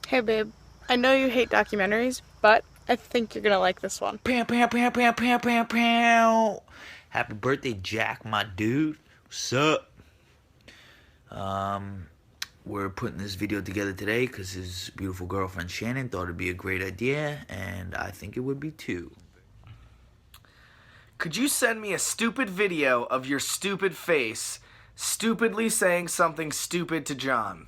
Hey babe, I know you hate documentaries, but I think you're gonna like this one. Pow, pow, pow, pow, pow, pow, pow. Happy birthday, Jack, my dude. What's up? Um, we're putting this video together today because his beautiful girlfriend Shannon thought it'd be a great idea, and I think it would be too. Could you send me a stupid video of your stupid face stupidly saying something stupid to John?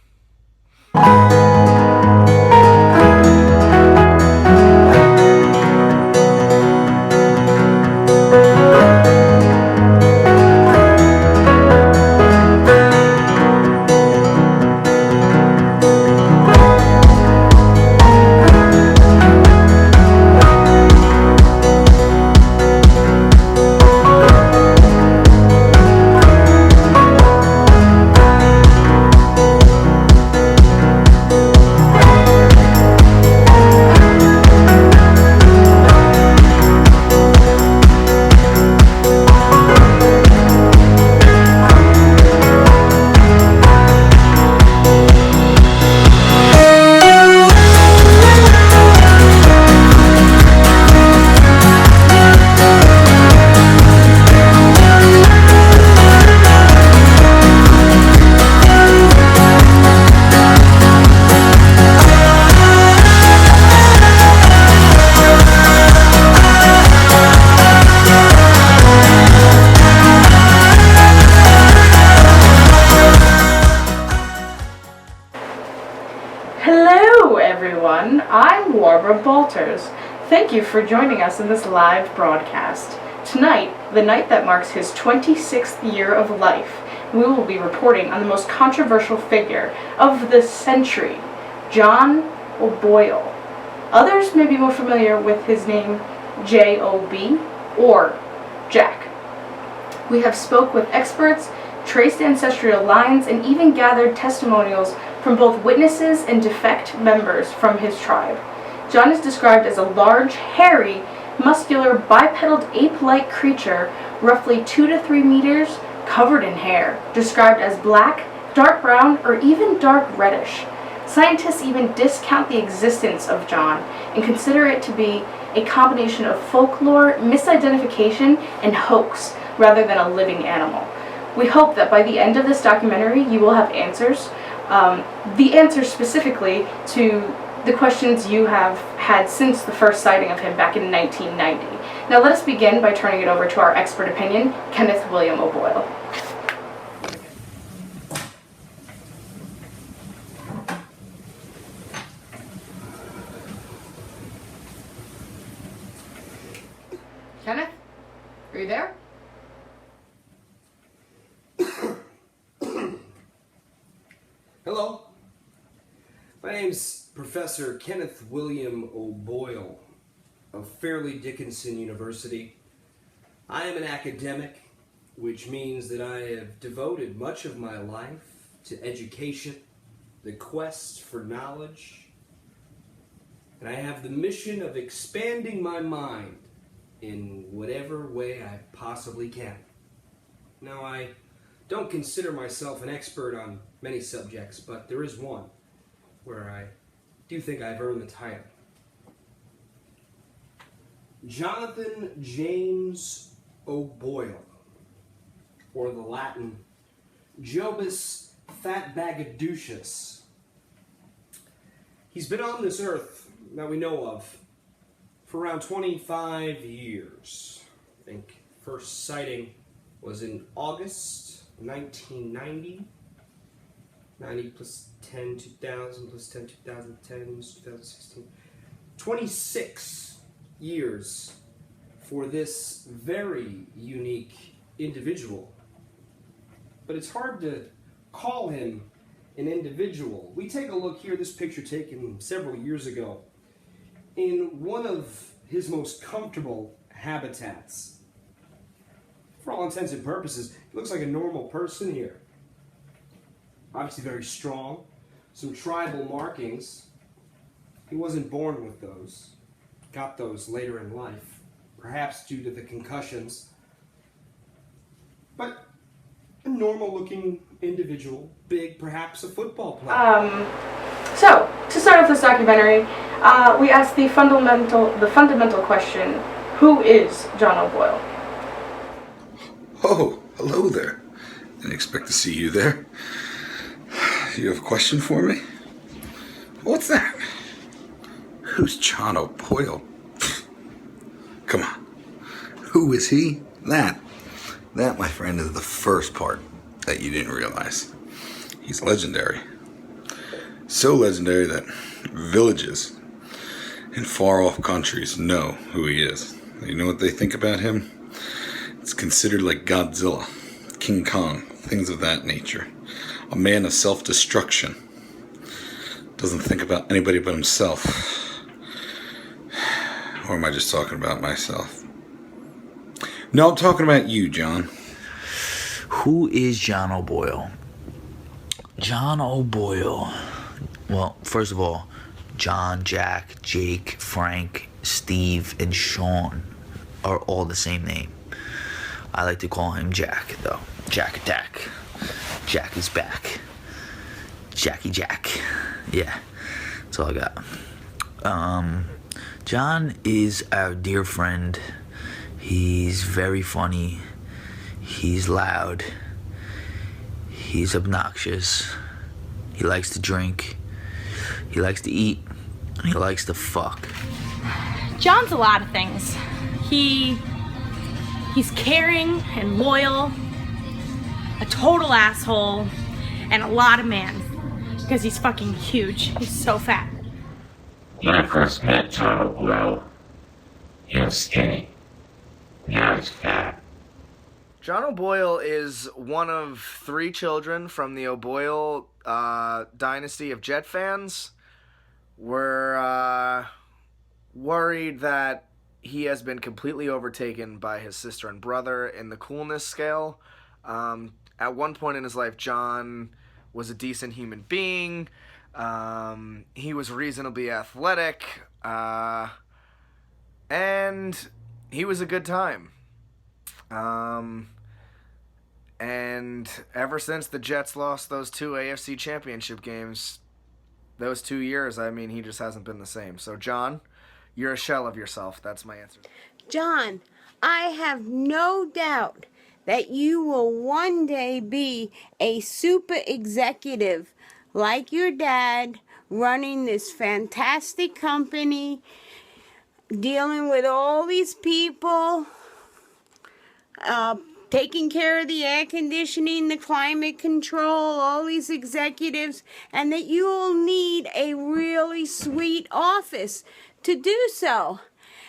Hello everyone, I'm Warbra Balters. Thank you for joining us in this live broadcast. Tonight, the night that marks his 26th year of life, we will be reporting on the most controversial figure of the century, John O'Boyle. Others may be more familiar with his name J.O.B. or Jack. We have spoke with experts, traced ancestral lines, and even gathered testimonials from both witnesses and defect members from his tribe. John is described as a large, hairy, muscular, bipedal ape-like creature, roughly 2 to 3 meters, covered in hair, described as black, dark brown, or even dark reddish. Scientists even discount the existence of John and consider it to be a combination of folklore, misidentification, and hoax, rather than a living animal. We hope that by the end of this documentary you will have answers. The answers specifically to the questions you have had since the first sighting of him back in 1990. Now let us begin by turning it over to our expert opinion, Kenneth William O'Boyle. Kenneth, are you there? Hello, my name's Professor Kenneth William O'Boyle of Fairleigh Dickinson University. I am an academic, which means that I have devoted much of my life to education, the quest for knowledge, and I have the mission of expanding my mind in whatever way I possibly can. Now, I don't consider myself an expert on many subjects, but there is one where I do think I've earned the title. Jonathan James O'Boyle, or the Latin Jobus Fatbagadutius. He's been on this earth that we know of for around 25 years. I think first sighting was in August 1990. 90 plus 10, 2000 plus 10, 2010, 2016. 26 years for this very unique individual. But it's hard to call him an individual. We take a look here, this picture taken several years ago, in one of his most comfortable habitats. For all intents and purposes, he looks like a normal person here. Obviously very strong, some tribal markings. He wasn't born with those. Got those later in life, perhaps due to the concussions. But a normal looking individual, big, perhaps a football player. So, to start off this documentary, we asked the fundamental question: who is John O'Boyle? Oh, hello there. Didn't expect to see you there. You have a question for me? What's that? Who's John O'Boyle? Come on. Who is he? That, my friend, is the first part that you didn't realize. He's legendary. So legendary that villages in far-off countries know who he is. You know what they think about him? It's considered like Godzilla, King Kong, things of that nature. A man of self-destruction. Doesn't think about anybody but himself. Or am I just talking about myself? No, I'm talking about you, John. Who is John O'Boyle? John O'Boyle. Well, first of all, John, Jack, Jake, Frank, Steve, and Sean are all the same name. I like to call him Jack, though. Jack Attack. Jack is back. Jackie Jack. Yeah, that's all I got. John is our dear friend. He's very funny. He's loud. He's obnoxious. He likes to drink. He likes to eat. He likes to fuck. John's a lot of things. He's caring and loyal, a total asshole, and a lot of man. Because he's fucking huge. He's so fat. When I first met John O'Boyle, he was skinny. Now he's fat. John O'Boyle is one of 3 children from the O'Boyle dynasty of Jet fans. We're worried that he has been completely overtaken by his sister and brother in the coolness scale. At one point in his life, John was a decent human being. He was reasonably athletic. And he was a good time. And ever since the Jets lost those 2 AFC championship games, those 2 years, I mean, he just hasn't been the same. So, John, you're a shell of yourself. That's my answer. John, I have no doubt that you will one day be a super executive like your dad, running this fantastic company, dealing with all these people, taking care of the air conditioning, the climate control, all these executives, and that you will need a really sweet office to do so.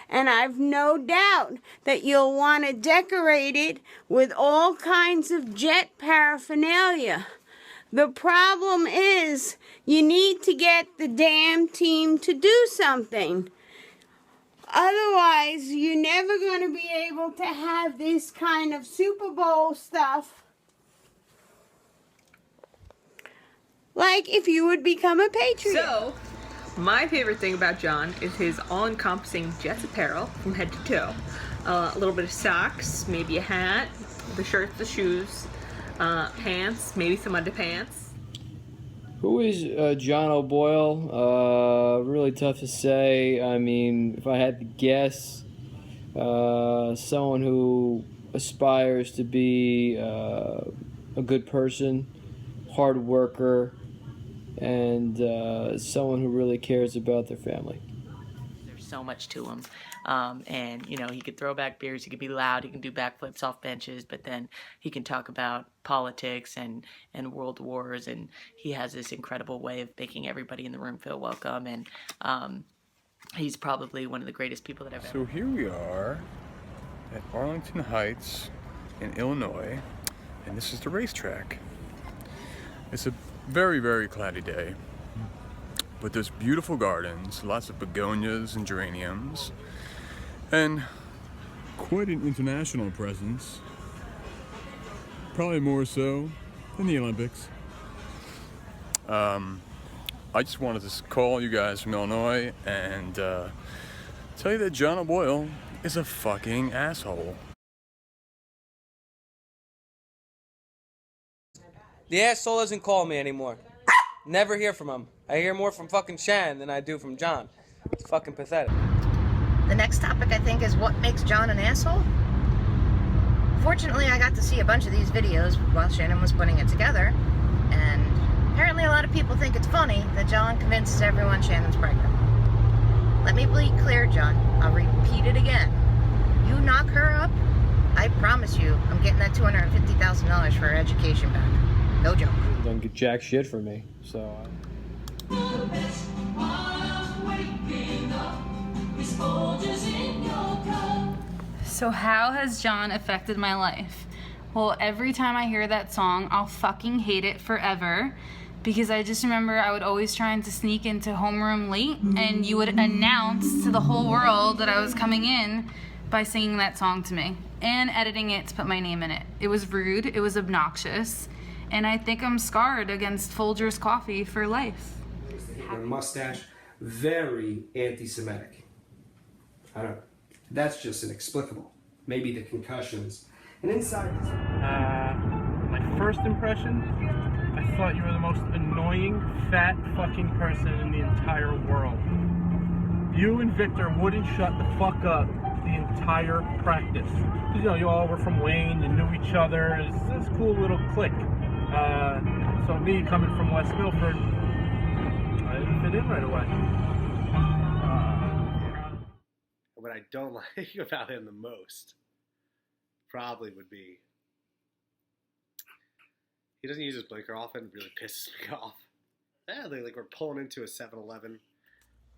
And I've no doubt that you'll want to decorate it with all kinds of jet paraphernalia. The problem is you need to get the damn team to do something. Otherwise, you're never going to be able to have this kind of Super Bowl stuff. Like if you would become a Patriot. So, my favorite thing about John is his all-encompassing Jets apparel from head to toe. A little bit of socks, maybe a hat, the shirts, the shoes, pants, maybe some underpants. Who is John O'Boyle? Really tough to say. I mean, if I had to guess, someone who aspires to be a good person, hard worker, and someone who really cares about their family. There's so much to him. And, you know, he could throw back beers, he could be loud, he can do backflips off benches, but then he can talk about politics and world wars, and he has this incredible way of making everybody in the room feel welcome, and he's probably one of the greatest people that I've ever. So here we are at Arlington Heights in Illinois, and this is the racetrack. It's a very, very cloudy day, but there's beautiful gardens, lots of begonias and geraniums, and quite an international presence, probably more so than the Olympics. I just wanted to call you guys from Illinois and tell you that John O'Boyle is a fucking asshole. The asshole doesn't call me anymore. Never hear from him. I hear more from fucking Shan than I do from John. It's fucking pathetic. The next topic, I think, is what makes John an asshole. Fortunately, I got to see a bunch of these videos while Shannon was putting it together, and apparently a lot of people think it's funny that John convinces everyone Shannon's pregnant. Let me be clear, John. I'll repeat it again. You knock her up, I promise you, I'm getting that $250,000 for her education back. No joke. Don't get jack shit for me, so... So how has John affected my life? Well, every time I hear that song, I'll fucking hate it forever. Because I just remember I would always try to sneak into homeroom late, and you would announce to the whole world that I was coming in by singing that song to me and editing it to put my name in it. It was rude, it was obnoxious, and I think I'm scarred against Folgers coffee for life. Her mustache, very anti-Semitic. I don't know. That's just inexplicable. Maybe the concussions. And inside this... My first impression, I thought you were the most annoying, fat fucking person in the entire world. You and Victor wouldn't shut the fuck up the entire practice. You know, you all were from Wayne, you knew each other, it's this cool little clique. So me coming from West Milford, I didn't fit in right away. What I don't like about him the most probably would be he doesn't use his blinker often. It really pisses me off. Yeah, like we're pulling into a 7-Eleven.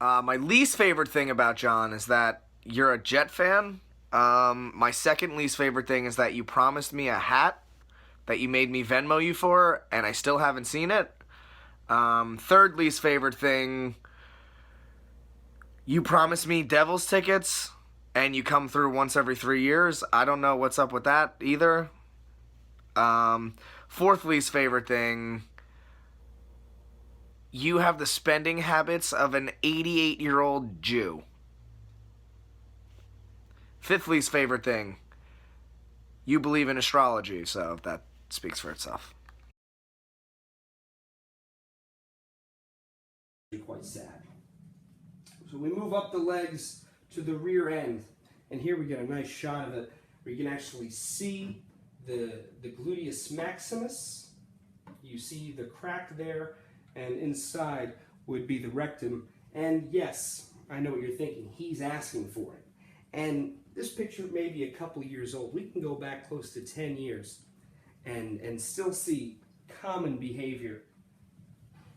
My least favorite thing about John is that you're a Jet fan. My second least favorite thing is that you promised me a hat that you made me Venmo you for, and I still haven't seen it. Third least favorite thing, you promised me Devils tickets, and you come through once every 3 years. I don't know what's up with that either. Fourth least favorite thing, you have the spending habits of an 88-year-old Jew. Fifth least favorite thing, you believe in astrology, so that speaks for itself. Quite sad. So we move up the legs to the rear end, and here we get a nice shot of it where you can actually see the gluteus maximus. You see the crack there, and inside would be the rectum. And yes, I know what you're thinking. He's asking for it. And this picture may be a couple of years old. We can go back close to 10 years and still see common behavior.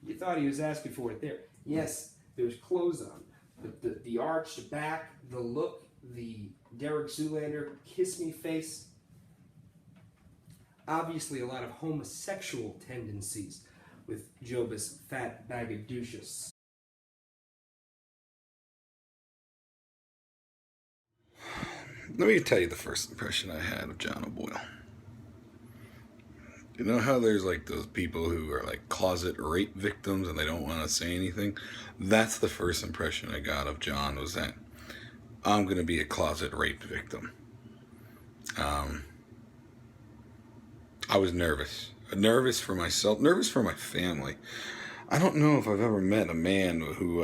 You thought he was asking for it there. Yes, there's clothes on. But the arched back, the look, the Derek Zoolander kiss me face. Obviously a lot of homosexual tendencies with Jobus Fatbagadoucious. Let me tell you the first impression I had of John O'Boyle. You know how there's like those people who are like closet rape victims and they don't want to say anything? That's the first impression I got of John, was that I'm going to be a closet rape victim. I was nervous. Nervous for myself, nervous for my family. I don't know if I've ever met a man who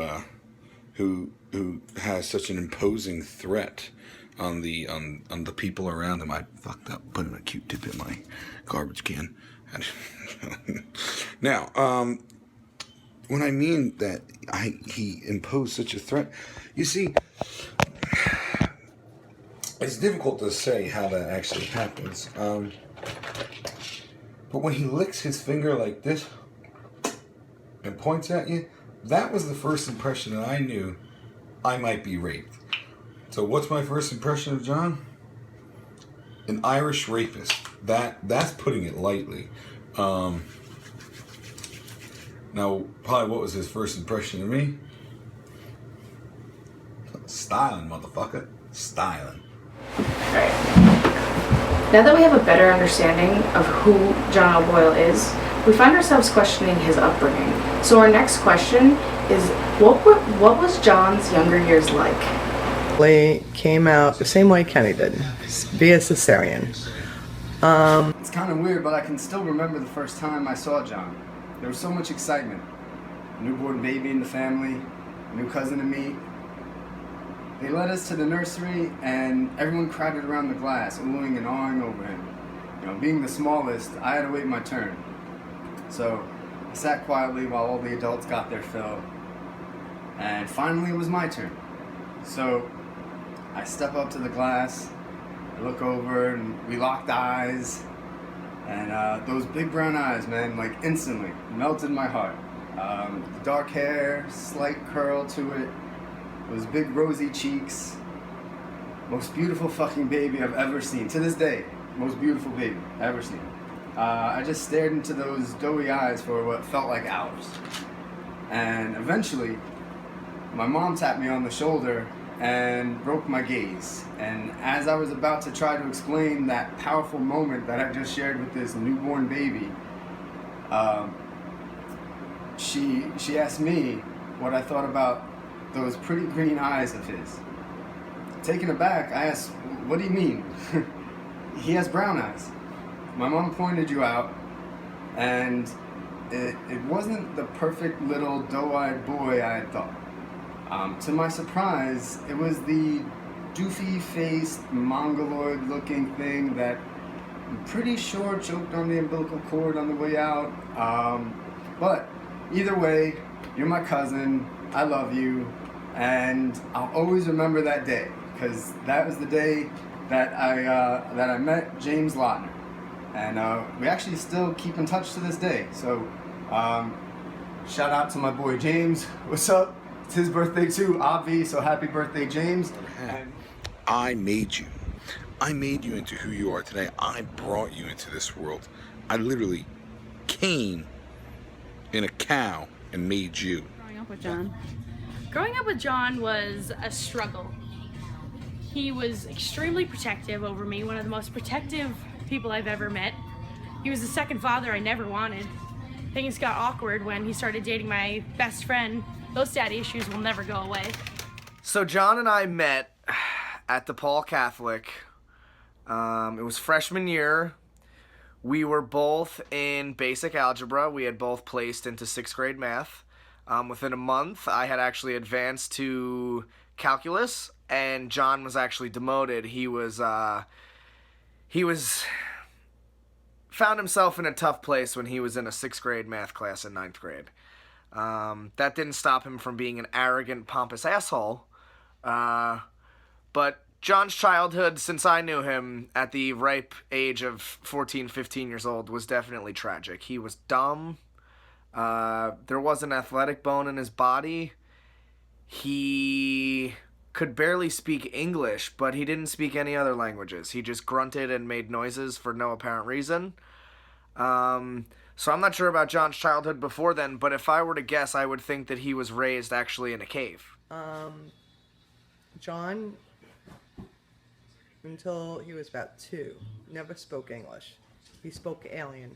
has such an imposing threat on the people around him. I fucked up putting a Q-tip in my garbage can. Now, when I mean that he imposed such a threat, you see, it's difficult to say how that actually happens. But when he licks his finger like this and points at you, that was the first impression that I knew I might be raped. So what's my first impression of John? An Irish rapist. That's putting it lightly. Now, probably what was his first impression of me? Styling, motherfucker. Styling. Now that we have a better understanding of who John O'Boyle is, we find ourselves questioning his upbringing. So our next question is, what was John's younger years like? He came out the same way Kenny did, via cesarean. It's kind of weird, but I can still remember the first time I saw John. There was so much excitement. newborn baby in the family, a new cousin to meet. They led us to the nursery, and everyone crowded around the glass, oohing and awing over him. You know, being the smallest, I had to wait my turn. So I sat quietly while all the adults got their fill, and finally it was my turn. So I step up to the glass, I look over, and we locked eyes, and those big brown eyes, man, like instantly melted my heart. Dark hair, slight curl to it, those big rosy cheeks. Most beautiful fucking baby I've ever seen. To this day, most beautiful baby I've ever seen. I just stared into those doughy eyes for what felt like hours. And eventually, my mom tapped me on the shoulder and broke my gaze. And as I was about to try to explain that powerful moment that I just shared with this newborn baby, she asked me what I thought about those pretty green eyes of his. Taken aback, I asked, "What do you mean?" "He has brown eyes." My mom pointed you out, and it wasn't the perfect little doe-eyed boy I had thought. To my surprise, it was the doofy-faced, mongoloid-looking thing that I'm pretty sure choked on the umbilical cord on the way out. But either way, you're my cousin, I love you, and I'll always remember that day, because that was the day that I met James Lautner. And we actually still keep in touch to this day. So shout out to my boy James. What's up? It's his birthday too, Obvi, so happy birthday, James. I made you. I made you into who you are today. I brought you into this world. I literally came in a cow and made you. Growing up with John. Growing up with John was a struggle. He was extremely protective over me, one of the most protective people I've ever met. He was the second father I never wanted. Things got awkward when he started dating my best friend. Those daddy issues will never go away. So John and I met at DePaul Catholic. It was freshman year. We were both in basic algebra. We had both placed into 6th grade math. Within a month, I had actually advanced to calculus, and John was actually demoted. He found himself in a tough place when he was in a 6th grade math class in 9th grade. That didn't stop him from being an arrogant, pompous asshole. But John's childhood, since I knew him at the ripe age of 14, 15 years old, was definitely tragic. He was dumb. There was an athletic bone in his body. He could barely speak English, but he didn't speak any other languages. He just grunted and made noises for no apparent reason. So I'm not sure about John's childhood before then, but if I were to guess, I would think that he was raised actually in a cave. John, until he was about 2, never spoke English. He spoke alien.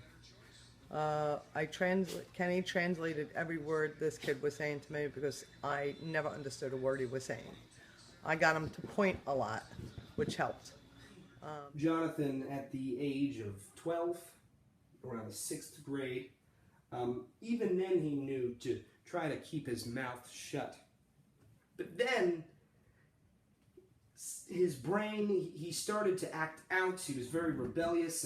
Kenny translated every word this kid was saying to me because I never understood a word he was saying. I got him to point a lot, which helped. Jonathan, at the age of 12, around the 6th grade, even then he knew to try to keep his mouth shut. But then his brain, he started to act out. He was very rebellious,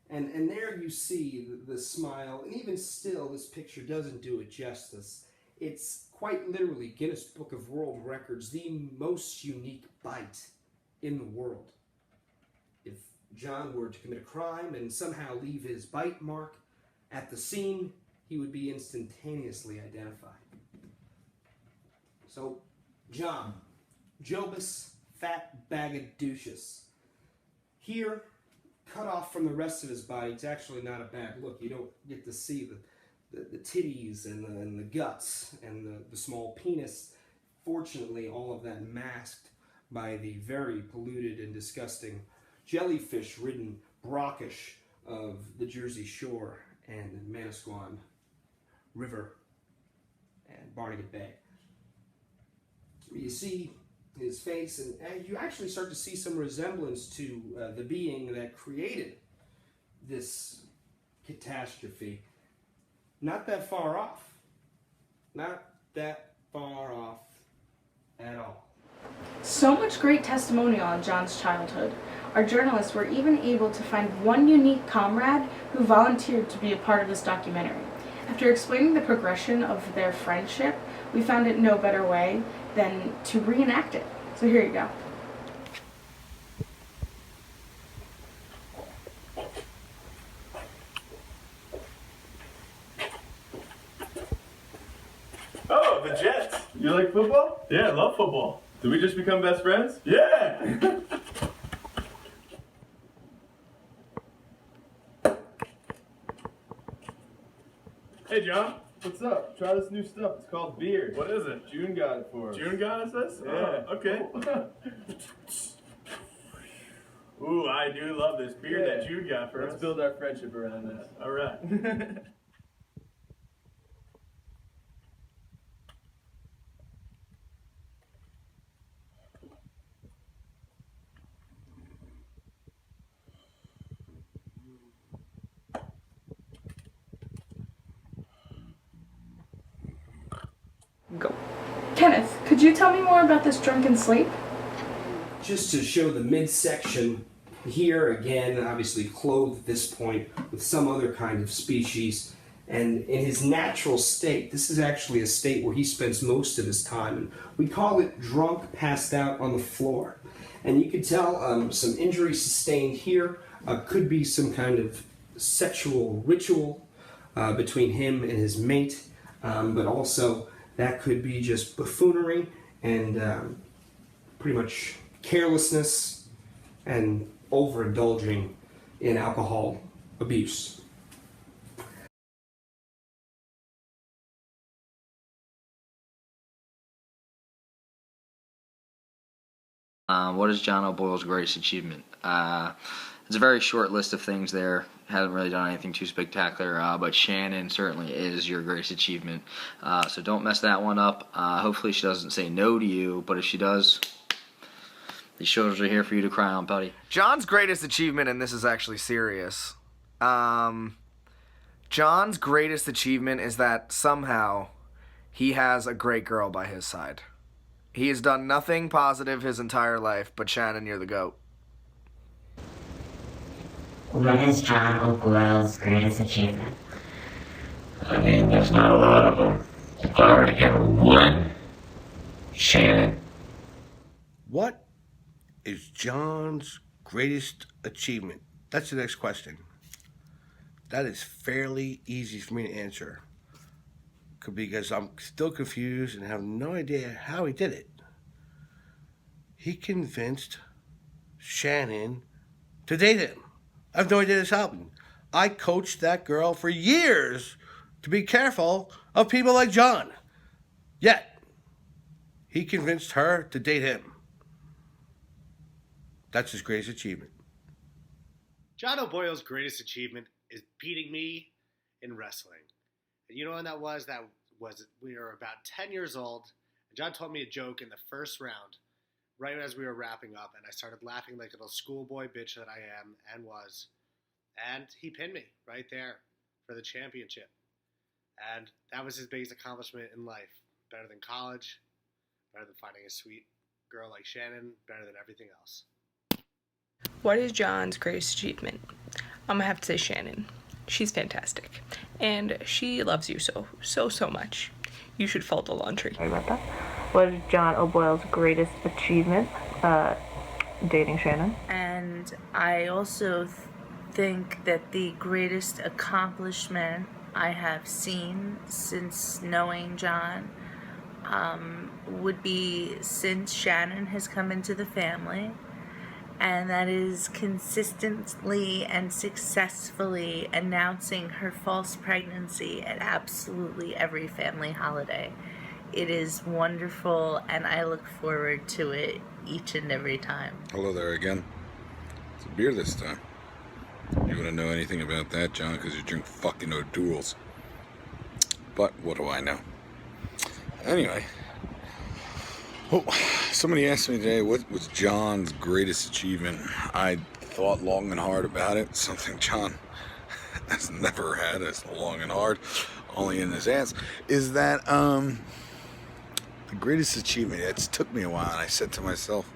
and there you see the smile. And even still, this picture doesn't do it justice. It's quite literally Guinness Book of World Records, the most unique bite in the world. If John were to commit a crime and somehow leave his bite mark at the scene, he would be instantaneously identified. So, John, Jobus Fatbagadoucious. Here, cut off from the rest of his body, it's actually not a bad look. You don't get to see the titties and the guts and the small penis. Fortunately, all of that masked by the very polluted and disgusting jellyfish-ridden brackish of the Jersey Shore and Manasquan River and Barnegat Bay. You see his face, and you actually start to see some resemblance to the being that created this catastrophe. Not that far off. Not that far off at all. So much great testimonial on John's childhood. Our journalists were even able to find one unique comrade who volunteered to be a part of this documentary. After explaining the progression of their friendship, we found it no better way than to reenact it. So here you go. Oh, the Jets. You like football? Yeah, I love football. Did we just become best friends? Yeah! Hey, John. What's up? Try this new stuff. It's called beer. What is it? June got it for us. June got us this? Yeah. Oh, okay. Ooh, I do love this beer that June got for us. Let's build our friendship around this. All right. Go. Kenneth, could you tell me more about this drunken sleep? Just to show the midsection here, again, obviously clothed at this point with some other kind of species. And in his natural state, this is actually a state where he spends most of his time. And we call it drunk, passed out on the floor. And you can tell some injury sustained here. Could be some kind of sexual ritual between him and his mate, but also that could be just buffoonery and pretty much carelessness and overindulging in alcohol abuse. What is John O'Boyle's greatest achievement? It's a very short list of things there. Hasn't really done anything too spectacular, but Shannon certainly is your greatest achievement. So don't mess that one up. Hopefully she doesn't say no to you, but if she does, these shoulders are here for you to cry on, buddy. John's greatest achievement, and this is actually serious, John's greatest achievement is that somehow he has a great girl by his side. He has done nothing positive his entire life, but Shannon, you're the GOAT. What is John O'Boyle's greatest achievement? I mean, there's not a lot of them. If I were to give one, Shannon. What is John's greatest achievement? That's the next question. That is fairly easy for me to answer. Because I'm still confused and have no idea how he did it. He convinced Shannon to date him. I have no idea this happened. I coached that girl for years to be careful of people like John. Yet, he convinced her to date him. That's his greatest achievement. John O'Boyle's greatest achievement is beating me in wrestling. And you know when that was? That was we were about 10 years old. And John told me a joke in the first round, right as we were wrapping up, and I started laughing like a little schoolboy bitch that I am and was. And he pinned me right there for the championship. And that was his biggest accomplishment in life. Better than college, better than finding a sweet girl like Shannon, better than everything else. What is John's greatest achievement? I'm gonna have to say Shannon. She's fantastic. And she loves you so much. You should fold the laundry. Sorry about that. What is John O'Boyle's greatest achievement? Dating Shannon. And I also think that the greatest accomplishment I have seen since knowing John would be since Shannon has come into the family, and that is consistently and successfully announcing her false pregnancy at absolutely every family holiday. It is wonderful, and I look forward to it each and every time. Hello there again. It's a beer this time. You wouldn't know anything about that, John, because you drink fucking O'Doul's. But what do I know? Anyway. Oh, somebody asked me today what was John's greatest achievement. I thought long and hard about it. Something John has never had as long and hard, only in his hands, is that the greatest achievement. It took me a while, and I said to myself,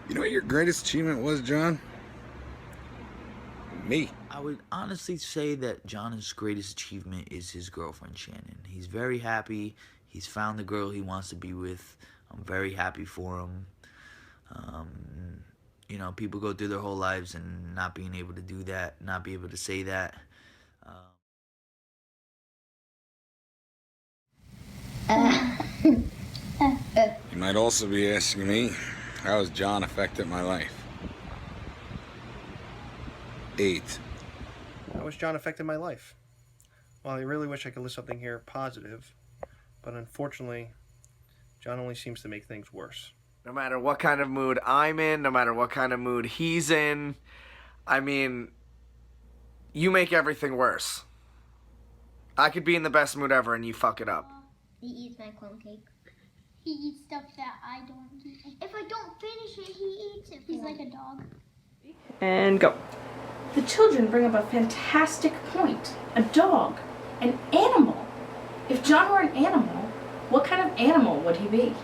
you know what your greatest achievement was, John? Me. I would honestly say that John's greatest achievement is his girlfriend, Shannon. He's very happy. He's found the girl he wants to be with. I'm very happy for him. You know, people go through their whole lives and not being able to do that, not be able to say that. You might also be asking me, how has John affected my life? 8. How has John affected my life? Well, I really wish I could list something here positive, but unfortunately, John only seems to make things worse. No matter what kind of mood I'm in, no matter what kind of mood he's in, I mean, you make everything worse. I could be in the best mood ever and you fuck it up. He eats my clone cake. He eats stuff that I don't eat. If I don't finish it, he eats it. He's like a dog. And go. The children bring up a fantastic point. A dog. An animal. If John were an animal, what kind of animal would he be?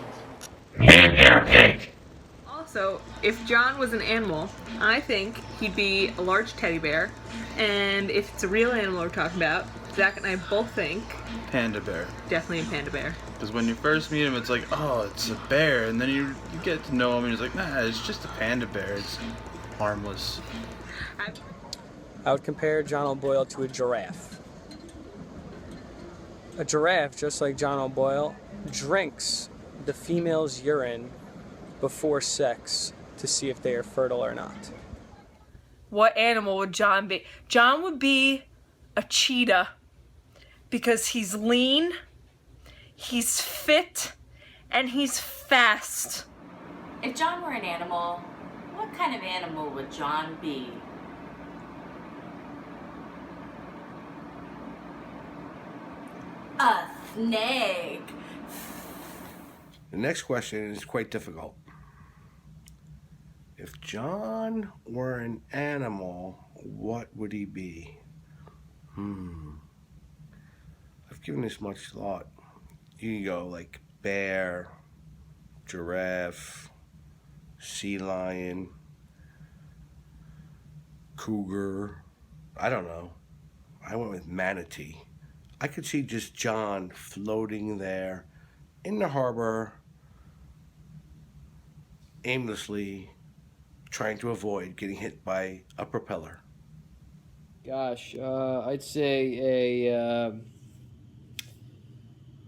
Also, if John was an animal, I think he'd be a large teddy bear. And if it's a real animal we're talking about, Zach and I both think Panda bear. definitely a panda bear. Because when you first meet him, it's like, oh, it's a bear. And then you get to know him and he's like, nah, it's just a panda bear. It's harmless. I would compare John O'Boyle to a giraffe. A giraffe, just like John O'Boyle, drinks the female's urine before sex to see if they are fertile or not. What animal would John be? John would be a cheetah because he's lean, he's fit, and he's fast. If John were an animal, what kind of animal would John be? A snake. The next question is quite difficult. If John were an animal, what would he be? I've given this much thought. You can go like bear, giraffe, sea lion, cougar. I don't know. I went with manatee. I could see just John floating there in the harbor, aimlessly trying to avoid getting hit by a propeller. Gosh, I'd say a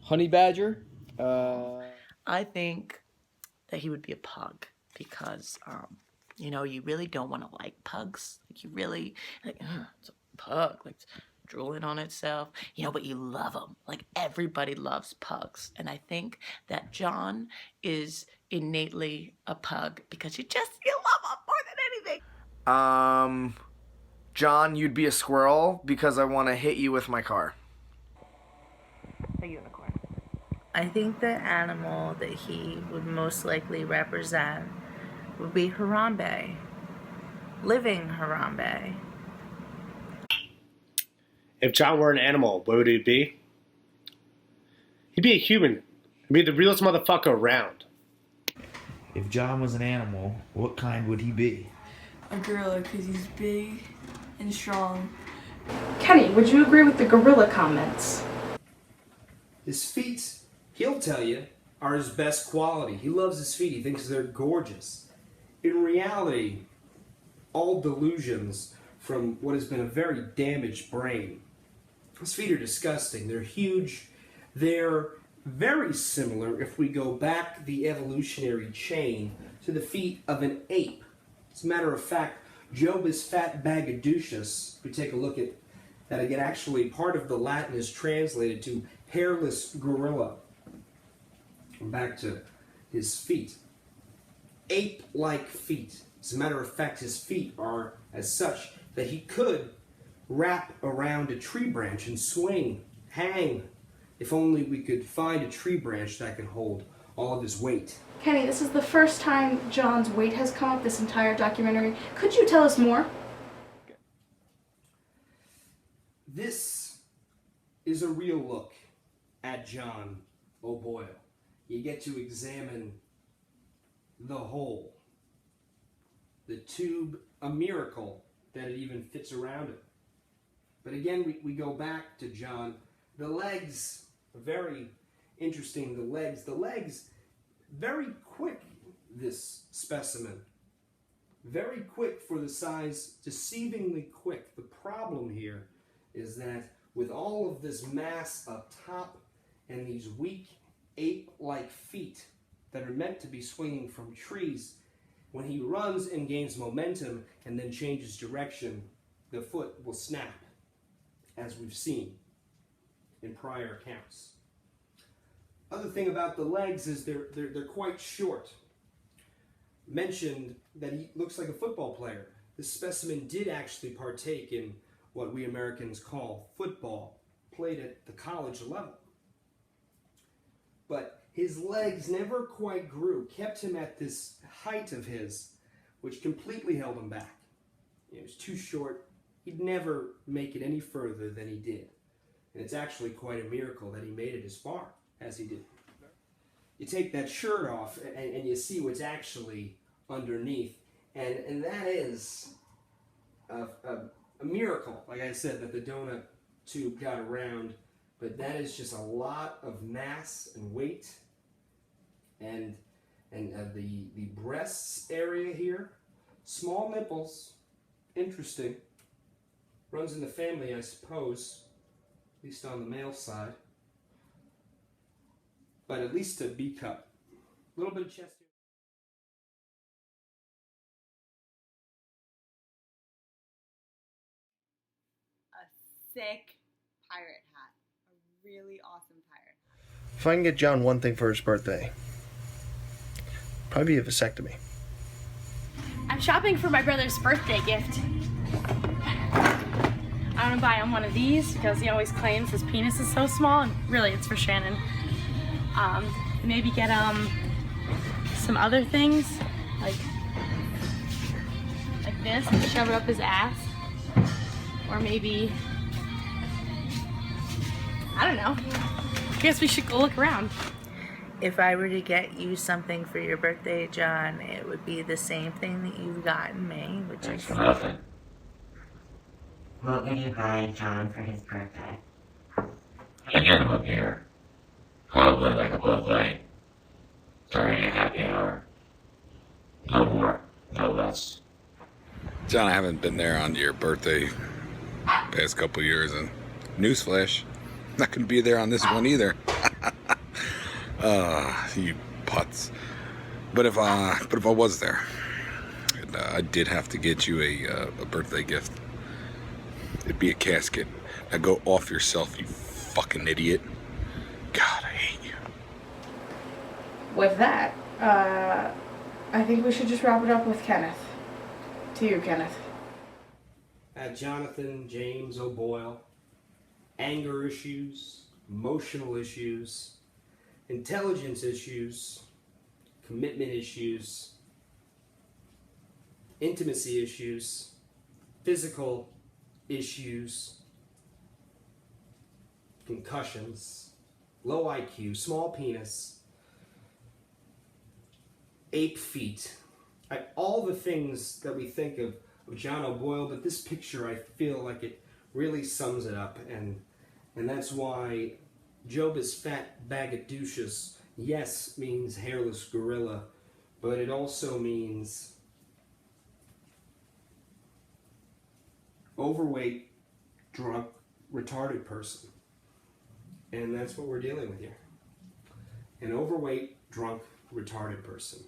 honey badger. I think that he would be a pug because, you know, you really don't want to like pugs. Like you really, like, it's a pug, like it's drooling on itself, you know, but you love them. Like everybody loves pugs. And I think that John is innately a pug because you love him more than anything. John, you'd be a squirrel because I want to hit you with my car. A unicorn. I think the animal that he would most likely represent would be Harambe. Living Harambe. If John were an animal, what would he be? He'd be a human. He'd be the realest motherfucker around. If John was an animal, what kind would he be? A gorilla, because he's big and strong. Kenny, would you agree with the gorilla comments? His feet, he'll tell you, are his best quality. He loves his feet. He thinks they're gorgeous. In reality, all delusions from what has been a very damaged brain. His feet are disgusting. They're huge. They're very similar, if we go back the evolutionary chain, to the feet of an ape. As a matter of fact, Jobus fatbagoducius, if we take a look at that again, actually part of the Latin is translated to hairless gorilla. Back to his feet. Ape-like feet. As a matter of fact, his feet are as such that he could wrap around a tree branch and swing, hang, if only we could find a tree branch that can hold all of his weight. Kenny, this is the first time John's weight has come up this entire documentary. Could you tell us more? is a real look at John O'Boyle. You get to examine the whole, the tube, a miracle that it even fits around it. But again, we go back to John. The legs, very interesting, the legs, very quick, this specimen. Very quick for the size, deceivingly quick. The problem here is that with all of this mass up top and these weak ape-like feet that are meant to be swinging from trees, when he runs and gains momentum and then changes direction, the foot will snap, as we've seen in prior accounts. Other thing about the legs is they're quite short. Mentioned that he looks like a football player. This specimen did actually partake in what we Americans call football, played at the college level. But his legs never quite grew, kept him at this height of his, which completely held him back. It was too short. He'd never make it any further than he did. And it's actually quite a miracle that he made it as far as he did. You take that shirt off and you see what's actually underneath. And that is a miracle, like I said, that the donut tube got around. But that is just a lot of mass and weight. And the breasts area here, small nipples, interesting. Runs in the family, I suppose, at least on the male side. But at least a B cup. A little bit of chest here. A sick pirate hat. A really awesome pirate. If I can get John one thing for his birthday, probably a vasectomy. I'm shopping for my brother's birthday gift. I want to buy him one of these because he always claims his penis is so small, and really it's for Shannon. Maybe get some other things like this and shove it up his ass, or maybe, I don't know. I guess we should go look around. If I were to get you something for your birthday, John, it would be the same thing that you've gotten me, which is nothing. What would you buy John for his birthday? I get him a beer. Probably like a Bud Light. During a happy hour. No more, no less. John, I haven't been there on your birthday past couple years, and newsflash, not gonna be there on this one either. You putz. But if I was there, and I did have to get you a birthday gift, it'd be a casket. Now go off yourself, you fucking idiot. God, I hate you. With that, I think we should just wrap it up with Kenneth. To you, Kenneth. Jonathan James O'Boyle. Anger issues, emotional issues, intelligence issues, commitment issues, intimacy issues, physical issues, concussions, low IQ, small penis, ape feet, all the things that we think of John O'Boyle, but this picture, I feel like it really sums it up, and that's why Jobus Fat Bagadocious, yes, means hairless gorilla, but it also means overweight, drunk, retarded person. And that's what we're dealing with here. An overweight, drunk, retarded person.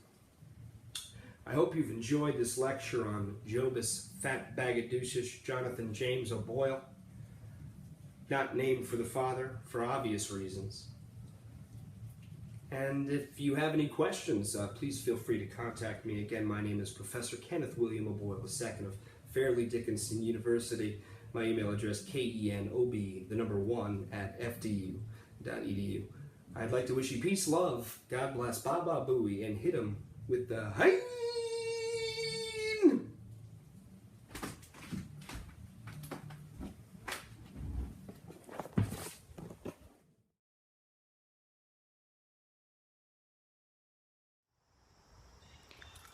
I hope you've enjoyed this lecture on Jobus Fat Bagadocious Jonathan James O'Boyle. Not named for the father, for obvious reasons. And if you have any questions, please feel free to contact me. Again, my name is Professor Kenneth William O'Boyle II of Fairleigh Dickinson University. My email address, KENOB1@FDU.edu. I'd like to wish you peace, love, God bless, Baba Booey, and hit him with the hey.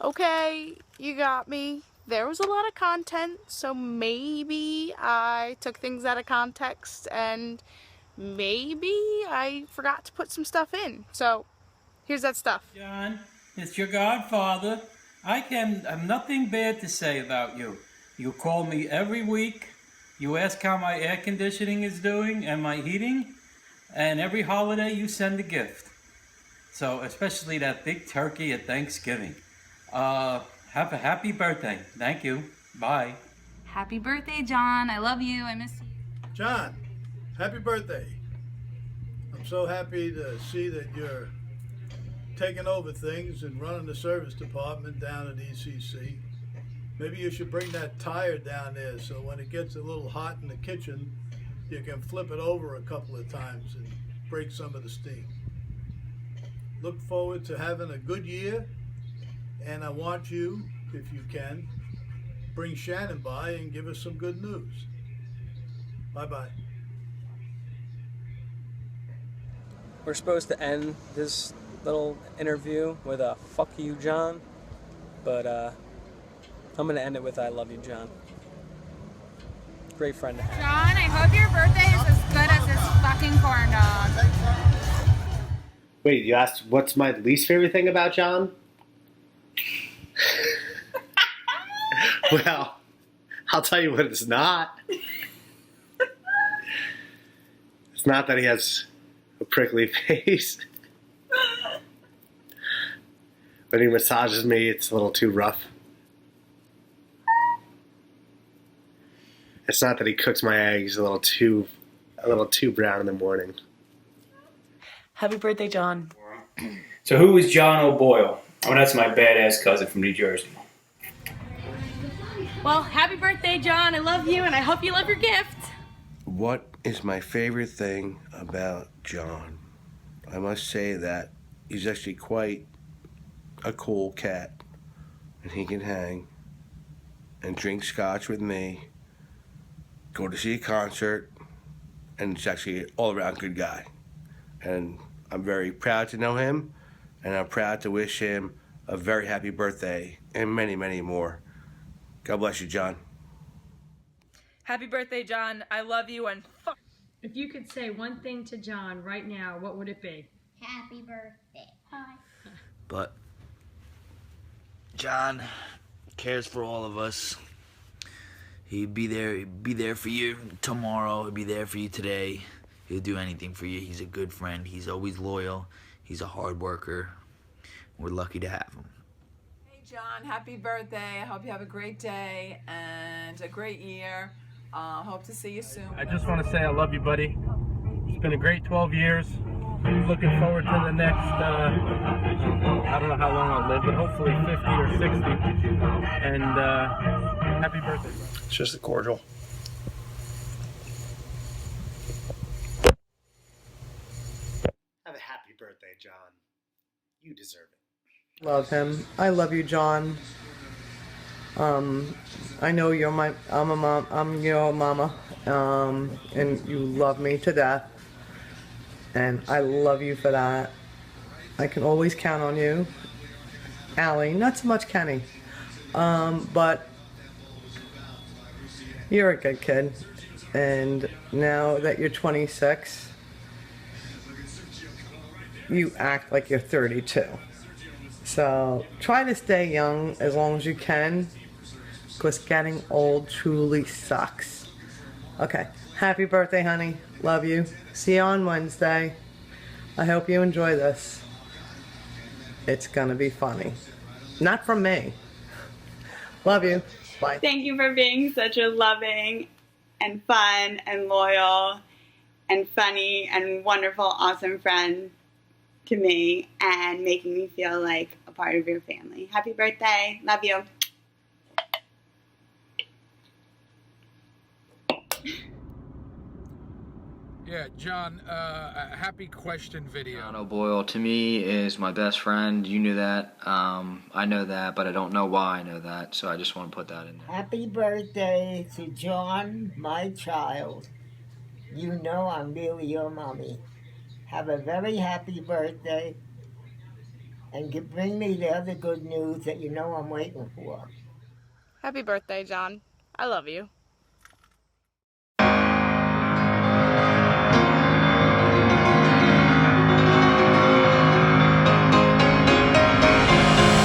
Okay, you got me. There was a lot of content, so maybe I took things out of context and maybe I forgot to put some stuff in. So here's that stuff. John, it's your godfather. I have nothing bad to say about you. You call me every week. You ask how my air conditioning is doing and my heating. And every holiday you send a gift. So especially that big turkey at Thanksgiving. Have a happy birthday. Thank you. Bye. Happy birthday, John. I love you. I miss you. John, happy birthday. I'm so happy to see that you're taking over things and running the service department down at ECC. Maybe you should bring that tire down there so when it gets a little hot in the kitchen, you can flip it over a couple of times and break some of the steam. Look forward to having a good year, and I want you, if you can, bring Shannon by and give us some good news. Bye-bye. We're supposed to end this little interview with a "fuck you, John," but I'm gonna end it with "I love you, John." Great friend to have. John, I hope your birthday is as good as this fucking corn dog. Wait, you asked what's my least favorite thing about John? Well, I'll tell you what it's not. It's not that he has a prickly face. When he massages me, it's a little too rough. It's not that he cooks my eggs a little too brown in the morning. Happy birthday, John. So who is John O'Boyle? Oh, that's my badass cousin from New Jersey. Well, happy birthday, John. I love you, and I hope you love your gift. What is my favorite thing about John? I must say that he's actually quite a cool cat, and he can hang and drink scotch with me, go to see a concert, and he's actually an all-around good guy. And I'm very proud to know him, and I'm proud to wish him a very happy birthday and many, many more. God bless you, John. Happy birthday, John. I love you and fuck. If you could say one thing to John right now, what would it be? Happy birthday. Hi. But John cares for all of us. He'd be there for you tomorrow. He'd be there for you today. He'll do anything for you. He's a good friend. He's always loyal. He's a hard worker. We're lucky to have him. Hey John, happy birthday. I hope you have a great day and a great year. Hope to see you soon. I just want to say I love you, buddy. It's been a great 12 years. Looking forward to the next, I don't know how long I'll live, but hopefully 50 or 60. And happy birthday. It's just a cordial. Have a happy birthday, John. You deserve it. Love him. I love you, John. I know I'm your mama, and you love me to death, and I love you for that. I can always count on you. Allie, not so much Kenny, but you're a good kid, and now that you're 26, you act like you're 32. So try to stay young as long as you can, because getting old truly sucks. Okay, happy birthday, honey. Love you. See you on Wednesday. I hope you enjoy this. It's gonna be funny. Not from me. Love you. Bye. Thank you for being such a loving and fun and loyal and funny and wonderful, awesome friend to me and making me feel like a part of your family. Happy birthday. Love you. Yeah, John, a happy question video. John O'Boyle, to me, is my best friend. You knew that. I know that, but I don't know why I know that, so I just want to put that in there. Happy birthday to John, my child. You know I'm really your mommy. Have a very happy birthday. and bring me the other good news that you know I'm waiting for. Happy birthday, John. I love you.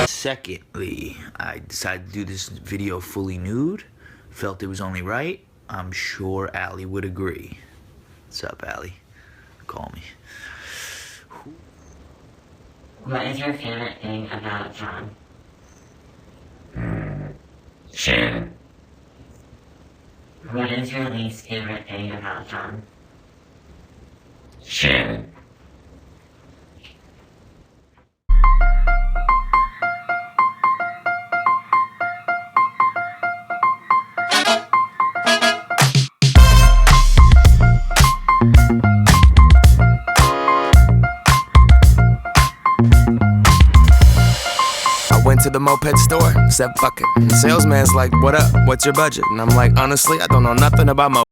Secondly, I decided to do this video fully nude. Felt it was only right. I'm sure Allie would agree. What's up, Allie? Call me. What is your favorite thing about John? Shannon. What is your least favorite thing about John? Shannon. Went to the moped store, said fuck it. The salesman's like, what up, what's your budget? And I'm like, honestly, I don't know nothing about mopeds.